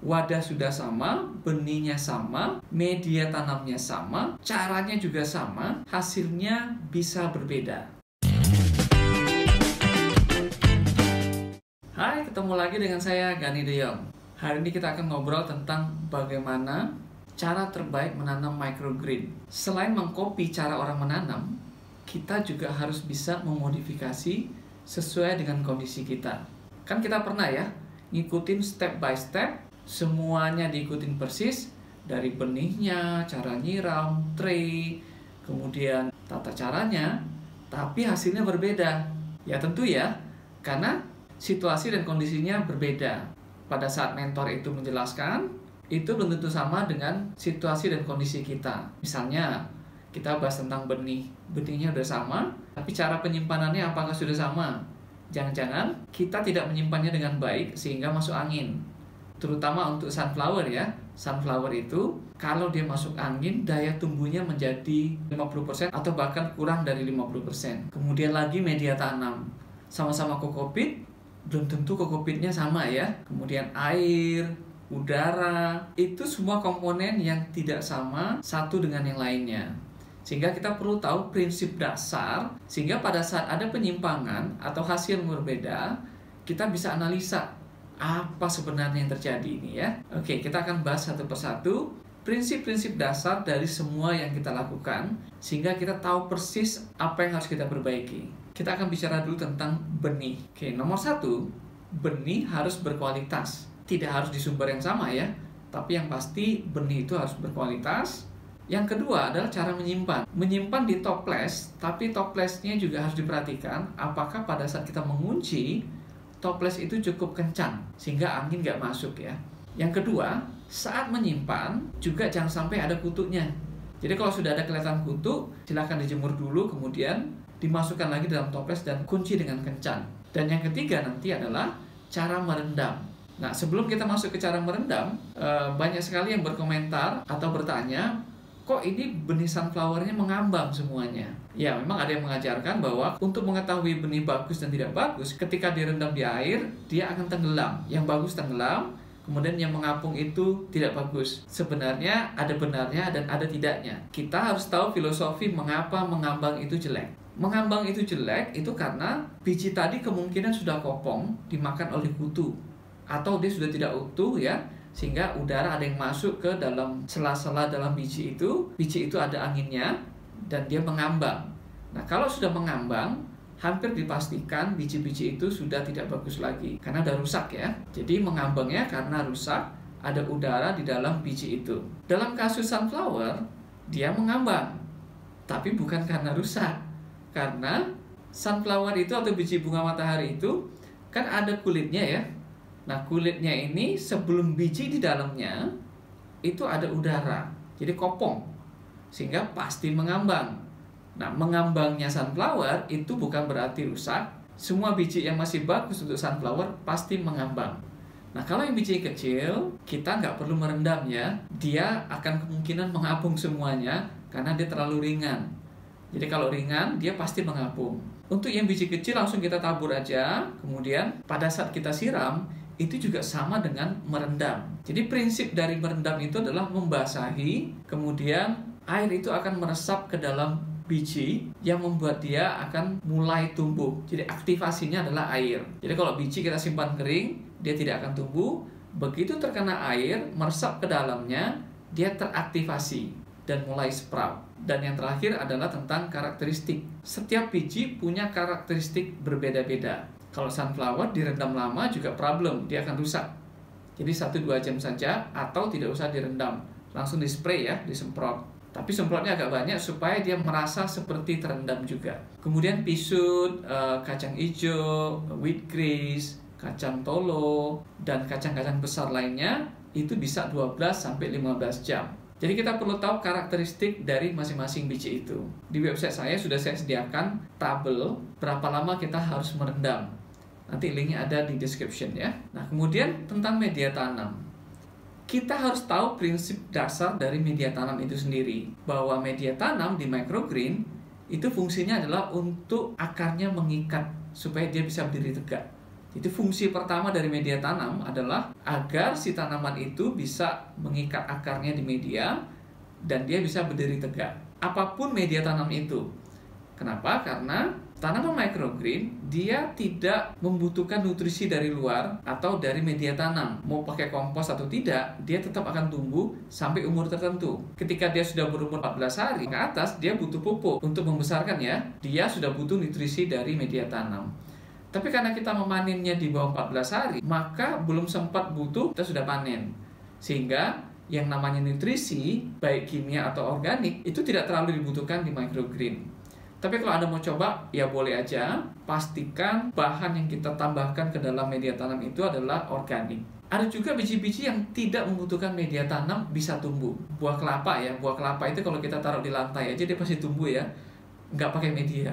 Wadah sudah sama, benihnya sama, media tanamnya sama, caranya juga sama, hasilnya bisa berbeda. Hai, ketemu lagi dengan saya Gani De Jong. Hari ini kita akan ngobrol tentang bagaimana cara terbaik menanam microgreen. Selain mengcopy cara orang menanam, kita juga harus bisa memodifikasi sesuai dengan kondisi kita. Kan kita pernah ya, ngikutin step by step, semuanya diikutin persis, dari benihnya, cara nyiram, tray, kemudian tata caranya, tapi hasilnya berbeda. Ya tentu ya, karena situasi dan kondisinya berbeda. Pada saat mentor itu menjelaskan, itu belum tentu sama dengan situasi dan kondisi kita. Misalnya, kita bahas tentang benih. Benihnya sudah sama, tapi cara penyimpanannya apakah sudah sama? Jangan-jangan kita tidak menyimpannya dengan baik sehingga masuk angin. Terutama untuk sunflower ya. Sunflower itu, kalau dia masuk angin, daya tumbuhnya menjadi 50% atau bahkan kurang dari 50%. Kemudian lagi media tanam. Sama-sama kokopit, belum tentu kokopitnya sama ya. Kemudian air, udara, itu semua komponen yang tidak sama satu dengan yang lainnya. Sehingga kita perlu tahu prinsip dasar, sehingga pada saat ada penyimpangan atau hasil yang berbeda, kita bisa analisa apa sebenarnya yang terjadi ini ya. Oke, kita akan bahas satu persatu prinsip-prinsip dasar dari semua yang kita lakukan, sehingga kita tahu persis apa yang harus kita perbaiki. Kita akan bicara dulu tentang benih. Oke, nomor 1, benih harus berkualitas. Tidak harus di sumber yang sama ya, tapi yang pasti benih itu harus berkualitas. Yang kedua adalah cara menyimpan. Menyimpan di toples, tapi toplesnya juga harus diperhatikan apakah pada saat kita mengunci, toples itu cukup kencang sehingga angin nggak masuk ya. Yang kedua, saat menyimpan juga jangan sampai ada kutunya. Jadi kalau sudah ada kelihatan kutu, silakan dijemur dulu, kemudian dimasukkan lagi dalam toples dan kunci dengan kencang. Dan yang ketiga nanti adalah cara merendam. Nah, sebelum kita masuk ke cara merendam, banyak sekali yang berkomentar atau bertanya, kok ini benih sunflowernya mengambang semuanya? Ya, memang ada yang mengajarkan bahwa untuk mengetahui benih bagus dan tidak bagus, ketika direndam di air, dia akan tenggelam. Yang bagus tenggelam, kemudian yang mengapung itu tidak bagus. Sebenarnya ada benarnya dan ada tidaknya. Kita harus tahu filosofi mengapa mengambang itu jelek. Mengambang itu jelek itu karena biji tadi kemungkinan sudah kopong, dimakan oleh kutu. Atau dia sudah tidak utuh ya, sehingga udara ada yang masuk ke dalam sela-sela dalam biji itu ada anginnya, dan dia mengambang. Nah, kalau sudah mengambang, hampir dipastikan biji-biji itu sudah tidak bagus lagi, karena udah rusak ya. Jadi mengambangnya karena rusak, ada udara di dalam biji itu. Dalam kasus sunflower, dia mengambang, tapi bukan karena rusak. Karena sunflower itu atau biji bunga matahari itu, kan ada kulitnya ya. Nah, kulitnya ini sebelum biji di dalamnya itu ada udara, jadi kopong, sehingga pasti mengambang. Nah, mengambangnya sunflower itu bukan berarti rusak. Semua biji yang masih bagus untuk sunflower pasti mengambang. Nah, kalau yang biji kecil, kita nggak perlu merendam ya. Dia akan kemungkinan mengapung semuanya karena dia terlalu ringan. Jadi kalau ringan, dia pasti mengapung. Untuk yang biji kecil langsung kita tabur aja, kemudian pada saat kita siram, itu juga sama dengan merendam. Jadi prinsip dari merendam itu adalah membasahi, kemudian air itu akan meresap ke dalam biji yang membuat dia akan mulai tumbuh. Jadi aktivasinya adalah air. Jadi kalau biji kita simpan kering, dia tidak akan tumbuh. Begitu terkena air, meresap ke dalamnya, dia teraktivasi dan mulai sprout. Dan yang terakhir adalah tentang karakteristik. Setiap biji punya karakteristik berbeda-beda. Kalau sunflower direndam lama juga problem, dia akan rusak. Jadi 1-2 jam saja atau tidak usah direndam. Langsung di-spray ya, disemprot. Tapi semprotnya agak banyak supaya dia merasa seperti terendam juga. Kemudian pisut, kacang hijau, wheatgrass, kacang tolo, dan kacang-kacang besar lainnya itu bisa 12-15 jam. Jadi kita perlu tahu karakteristik dari masing-masing biji itu. Di website saya sudah saya sediakan tabel berapa lama kita harus merendam. Nanti linknya ada di description ya. Nah, kemudian tentang media tanam. Kita harus tahu prinsip dasar dari media tanam itu sendiri. Bahwa media tanam di microgreen itu fungsinya adalah untuk akarnya mengikat supaya dia bisa berdiri tegak. Itu fungsi pertama dari media tanam adalah agar si tanaman itu bisa mengikat akarnya di media dan dia bisa berdiri tegak. Apapun media tanam itu. Kenapa? Karena tanaman microgreen dia tidak membutuhkan nutrisi dari luar atau dari media tanam. Mau pakai kompos atau tidak, dia tetap akan tumbuh sampai umur tertentu. Ketika dia sudah berumur 14 hari ke atas, dia butuh pupuk untuk membesarkan ya. Dia sudah butuh nutrisi dari media tanam. Tapi karena kita memanennya di bawah 14 hari, maka belum sempat butuh, kita sudah panen. Sehingga yang namanya nutrisi, baik kimia atau organik, itu tidak terlalu dibutuhkan di microgreen. Tapi kalau Anda mau coba, ya boleh aja. Pastikan bahan yang kita tambahkan ke dalam media tanam itu adalah organik. Ada juga biji-biji yang tidak membutuhkan media tanam bisa tumbuh. Buah kelapa ya, buah kelapa itu kalau kita taruh di lantai aja dia pasti tumbuh ya, nggak pakai media.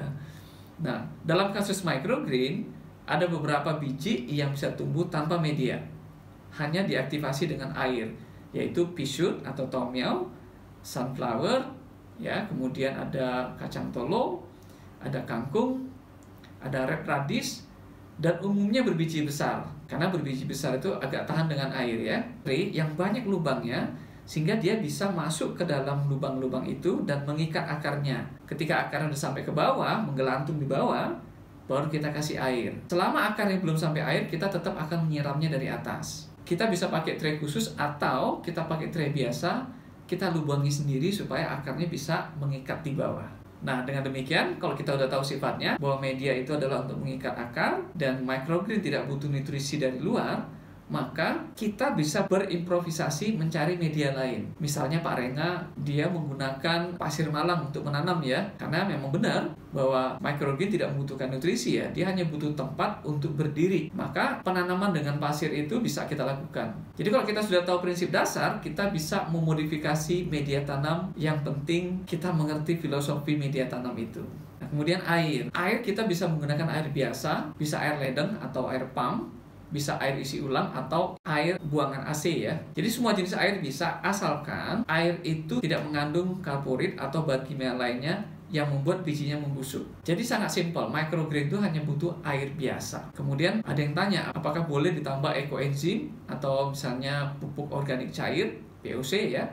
Nah, dalam kasus microgreen, ada beberapa biji yang bisa tumbuh tanpa media. Hanya diaktifasi dengan air, yaitu pea shoot atau tom yum, sunflower, ya, kemudian ada kacang tolo, ada kangkung, ada red radish, dan umumnya berbiji besar. Karena berbiji besar itu agak tahan dengan air ya. Yang banyak lubangnya, sehingga dia bisa masuk ke dalam lubang-lubang itu dan mengikat akarnya. Ketika akarnya sudah sampai ke bawah, menggelantung di bawah, baru kita kasih air. Selama akarnya belum sampai air, kita tetap akan menyiramnya dari atas. Kita bisa pakai tray khusus atau kita pakai tray biasa, kita lubangi sendiri supaya akarnya bisa mengikat di bawah. Nah, dengan demikian, kalau kita udah tahu sifatnya, bahwa media itu adalah untuk mengikat akar, dan microgreen tidak butuh nutrisi dari luar, maka kita bisa berimprovisasi mencari media lain. Misalnya Pak Renga, dia menggunakan pasir malang untuk menanam ya, karena memang benar bahwa microgreen tidak membutuhkan nutrisi ya, dia hanya butuh tempat untuk berdiri. Maka penanaman dengan pasir itu bisa kita lakukan. Jadi kalau kita sudah tahu prinsip dasar, kita bisa memodifikasi media tanam. Yang penting kita mengerti filosofi media tanam itu. Nah, kemudian air. Air kita bisa menggunakan air biasa, bisa air ledeng atau air pump, bisa air isi ulang atau air buangan AC ya. Jadi semua jenis air bisa, asalkan air itu tidak mengandung karbohidrat atau bahan kimia lainnya yang membuat bijinya membusuk. Jadi sangat simpel, microgreen itu hanya butuh air biasa. Kemudian ada yang tanya, apakah boleh ditambah ekoenzim atau misalnya pupuk organik cair, POC ya?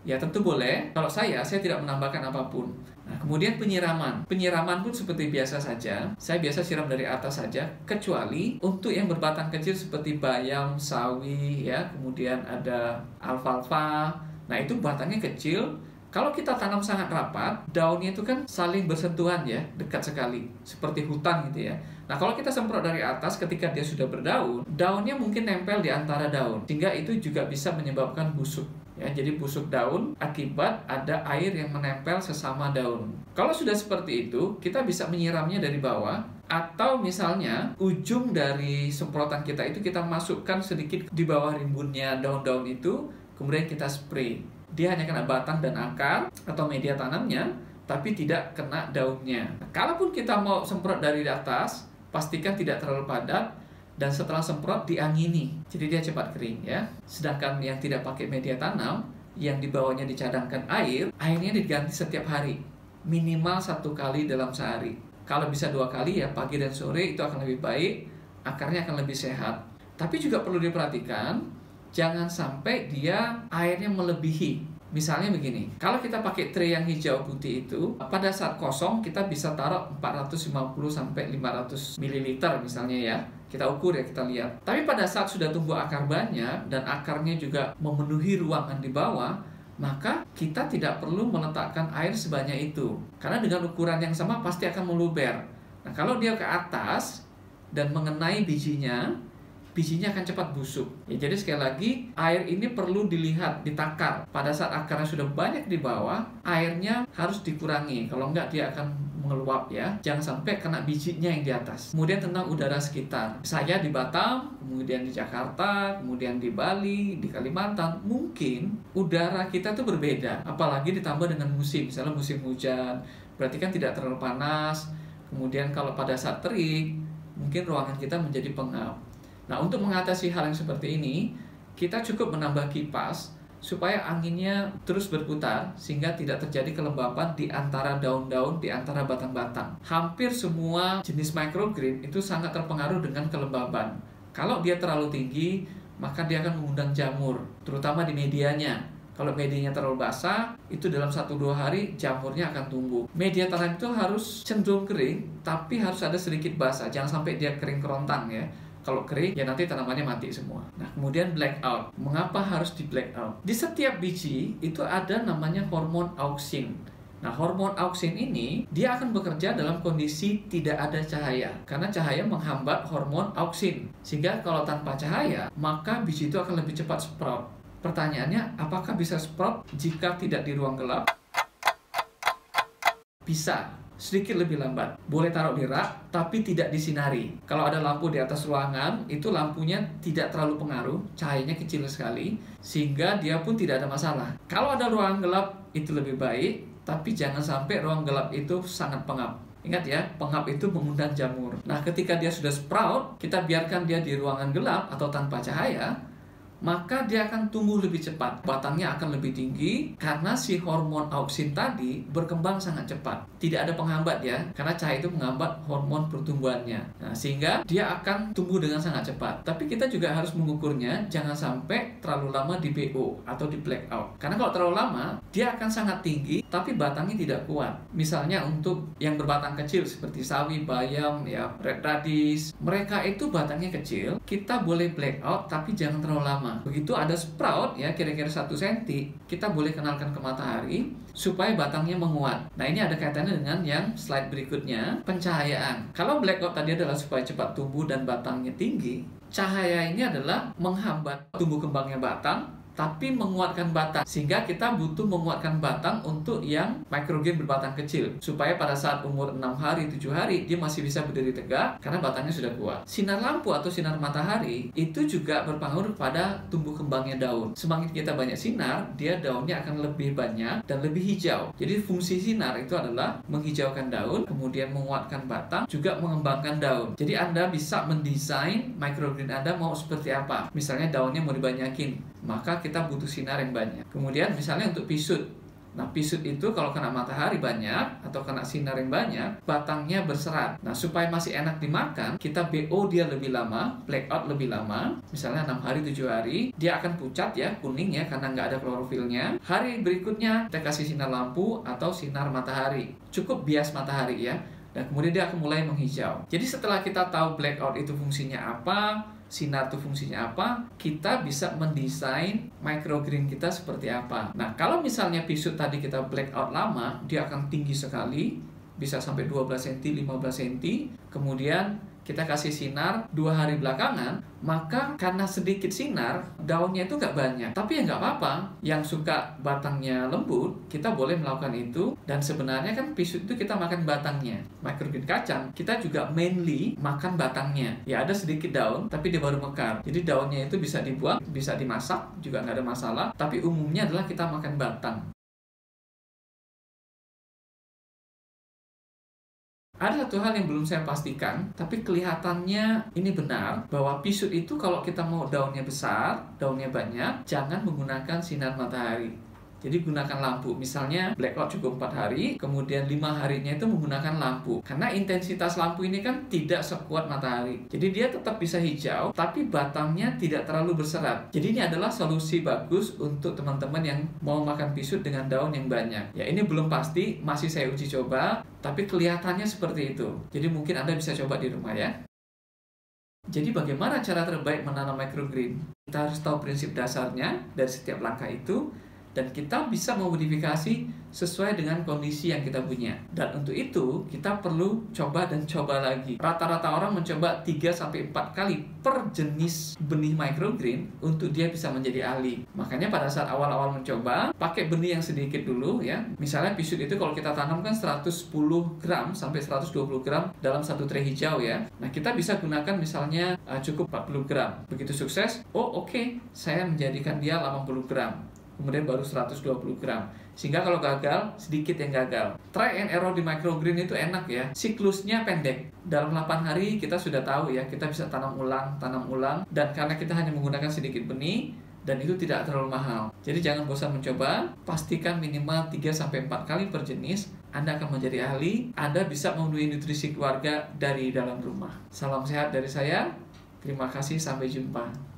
Ya tentu boleh. Kalau saya tidak menambahkan apapun. Nah, kemudian penyiraman. Penyiraman pun seperti biasa saja. Saya biasa siram dari atas saja, kecuali untuk yang berbatang kecil seperti bayam, sawi, ya, kemudian ada alfalfa. Nah, itu batangnya kecil. Kalau kita tanam sangat rapat, daunnya itu kan saling bersentuhan ya, dekat sekali, seperti hutan gitu ya. Nah, kalau kita semprot dari atas ketika dia sudah berdaun, daunnya mungkin nempel di antara daun, sehingga itu juga bisa menyebabkan busuk. Ya, jadi busuk daun akibat ada air yang menempel sesama daun. Kalau sudah seperti itu, kita bisa menyiramnya dari bawah, atau misalnya ujung dari semprotan kita itu kita masukkan sedikit di bawah rimbunnya daun-daun itu, kemudian kita spray. Dia hanya kena batang dan akar atau media tanamnya, tapi tidak kena daunnya. Nah, kalaupun kita mau semprot dari atas, pastikan tidak terlalu padat, dan setelah semprot diangini, jadi dia cepat kering ya. Sedangkan yang tidak pakai media tanam, yang di bawahnya dicadangkan air, airnya diganti setiap hari, minimal 1 kali dalam sehari. Kalau bisa 2 kali ya, pagi dan sore, itu akan lebih baik, akarnya akan lebih sehat. Tapi juga perlu diperhatikan, jangan sampai dia airnya melebihi. Misalnya begini, kalau kita pakai tray yang hijau putih itu, pada saat kosong kita bisa taruh 450-500 ml misalnya ya. Kita ukur ya, kita lihat. Tapi pada saat sudah tumbuh akar banyak dan akarnya juga memenuhi ruangan di bawah, maka kita tidak perlu meletakkan air sebanyak itu. Karena dengan ukuran yang sama pasti akan meluber. Nah, kalau dia ke atas dan mengenai bijinya akan cepat busuk. Ya, jadi sekali lagi, air ini perlu dilihat, ditakar. Pada saat akarnya sudah banyak di bawah, airnya harus dikurangi. Kalau enggak, dia akan mengeluap ya. Jangan sampai kena bijinya yang di atas. Kemudian tentang udara sekitar. Saya di Batam, kemudian di Jakarta, kemudian di Bali, di Kalimantan, mungkin udara kita tuh berbeda. Apalagi ditambah dengan musim, misalnya musim hujan. Berarti kan tidak terlalu panas. Kemudian kalau pada saat terik, mungkin ruangan kita menjadi pengap. Nah, untuk mengatasi hal yang seperti ini, kita cukup menambah kipas supaya anginnya terus berputar sehingga tidak terjadi kelembapan di antara daun-daun, di antara batang-batang. Hampir semua jenis microgreen itu sangat terpengaruh dengan kelembaban. Kalau dia terlalu tinggi, maka dia akan mengundang jamur, terutama di medianya. Kalau medianya terlalu basah, itu dalam 1-2 hari jamurnya akan tumbuh. Media tanam itu harus cenderung kering, tapi harus ada sedikit basah. Jangan sampai dia kering kerontang ya. Kalau kering, ya nanti tanamannya mati semua. Nah, kemudian blackout. Mengapa harus di blackout? Di setiap biji itu ada namanya hormon auksin. Nah, hormon auksin ini, dia akan bekerja dalam kondisi tidak ada cahaya. Karena cahaya menghambat hormon auksin. Sehingga kalau tanpa cahaya, maka biji itu akan lebih cepat sprout. Pertanyaannya, apakah bisa sprout jika tidak di ruang gelap? Bisa, sedikit lebih lambat. Boleh taruh di rak, tapi tidak disinari. Kalau ada lampu di atas ruangan, itu lampunya tidak terlalu pengaruh, cahayanya kecil sekali, sehingga dia pun tidak ada masalah. Kalau ada ruang gelap, itu lebih baik, tapi jangan sampai ruang gelap itu sangat pengap. Ingat ya, pengap itu mengundang jamur. Nah, ketika dia sudah sprout, kita biarkan dia di ruangan gelap atau tanpa cahaya, maka dia akan tumbuh lebih cepat. Batangnya akan lebih tinggi karena si hormon auksin tadi berkembang sangat cepat. Tidak ada penghambat ya, karena cahaya itu menghambat hormon pertumbuhannya. Nah, sehingga dia akan tumbuh dengan sangat cepat. Tapi kita juga harus mengukurnya, jangan sampai terlalu lama di BO atau di blackout. Karena kalau terlalu lama, dia akan sangat tinggi, tapi batangnya tidak kuat. Misalnya untuk yang berbatang kecil seperti sawi, bayam, ya, red radish, mereka itu batangnya kecil, kita boleh blackout tapi jangan terlalu lama. Begitu ada sprout ya kira-kira 1 cm, kita boleh kenalkan ke matahari supaya batangnya menguat. Nah, ini ada kaitannya dengan yang slide berikutnya, pencahayaan. Kalau blackout tadi adalah supaya cepat tumbuh dan batangnya tinggi, cahaya ini adalah menghambat tumbuh kembangnya batang, tapi menguatkan batang, sehingga kita butuh menguatkan batang untuk yang microgreen berbatang kecil, supaya pada saat umur 6 hari, 7 hari dia masih bisa berdiri tegak karena batangnya sudah kuat. Sinar lampu atau sinar matahari itu juga berpengaruh pada tumbuh kembangnya daun. Semakin kita banyak sinar, dia daunnya akan lebih banyak dan lebih hijau. Jadi fungsi sinar itu adalah menghijaukan daun, kemudian menguatkan batang, juga mengembangkan daun. Jadi Anda bisa mendesain microgreen Anda mau seperti apa. Misalnya daunnya mau dibanyakin, maka kita butuh sinar yang banyak. Kemudian misalnya untuk pisut. Nah, pisut itu kalau kena matahari banyak atau kena sinar yang banyak, batangnya berserat. Nah, supaya masih enak dimakan, kita BO dia lebih lama, blackout lebih lama. Misalnya 6 hari, 7 hari, dia akan pucat ya, kuning ya, karena nggak ada klorofilnya. Hari berikutnya, kita kasih sinar lampu atau sinar matahari. Cukup bias matahari ya. Dan kemudian dia akan mulai menghijau. Jadi setelah kita tahu blackout itu fungsinya apa, sinar itu fungsinya apa, kita bisa mendesain microgreen kita seperti apa. Nah, kalau misalnya pisut tadi kita blackout lama, dia akan tinggi sekali, bisa sampai 12 cm, 15 cm. Kemudian kita kasih sinar 2 hari belakangan, maka karena sedikit sinar, daunnya itu nggak banyak. Tapi ya nggak apa-apa, yang suka batangnya lembut, kita boleh melakukan itu. Dan sebenarnya kan pisut itu kita makan batangnya. Microgreen kacang, kita juga mainly makan batangnya. Ya ada sedikit daun, tapi dia baru mekar. Jadi daunnya itu bisa dibuang, bisa dimasak, juga nggak ada masalah. Tapi umumnya adalah kita makan batang. Ada satu hal yang belum saya pastikan, tapi kelihatannya ini benar, bahwa pisut itu kalau kita mau daunnya besar, daunnya banyak, jangan menggunakan sinar matahari. Jadi gunakan lampu, misalnya blackout cukup 4 hari, kemudian 5 harinya itu menggunakan lampu. Karena intensitas lampu ini kan tidak sekuat matahari. Jadi dia tetap bisa hijau, tapi batangnya tidak terlalu berserat. Jadi ini adalah solusi bagus untuk teman-teman yang mau makan pisut dengan daun yang banyak. Ya ini belum pasti, masih saya uji coba, tapi kelihatannya seperti itu. Jadi mungkin Anda bisa coba di rumah ya. Jadi bagaimana cara terbaik menanam microgreen? Kita harus tahu prinsip dasarnya dari setiap langkah itu, dan kita bisa memodifikasi sesuai dengan kondisi yang kita punya. Dan untuk itu, kita perlu coba dan coba lagi. Rata-rata orang mencoba 3-4 kali per jenis benih microgreen untuk dia bisa menjadi ahli. Makanya pada saat awal-awal mencoba, pakai benih yang sedikit dulu ya. Misalnya pisut itu kalau kita tanamkan 110 gram sampai 120 gram dalam satu tray hijau ya. Nah, kita bisa gunakan misalnya cukup 40 gram. Begitu sukses, oke, saya menjadikan dia 80 gram. Kemudian baru 120 gram. Sehingga kalau gagal, sedikit yang gagal. Try and error di microgreen itu enak ya. Siklusnya pendek. Dalam 8 hari kita sudah tahu ya, kita bisa tanam ulang. Dan karena kita hanya menggunakan sedikit benih, dan itu tidak terlalu mahal. Jadi jangan bosan mencoba, pastikan minimal 3-4 kali per jenis. Anda akan menjadi ahli, Anda bisa memenuhi nutrisi keluarga dari dalam rumah. Salam sehat dari saya, terima kasih, sampai jumpa.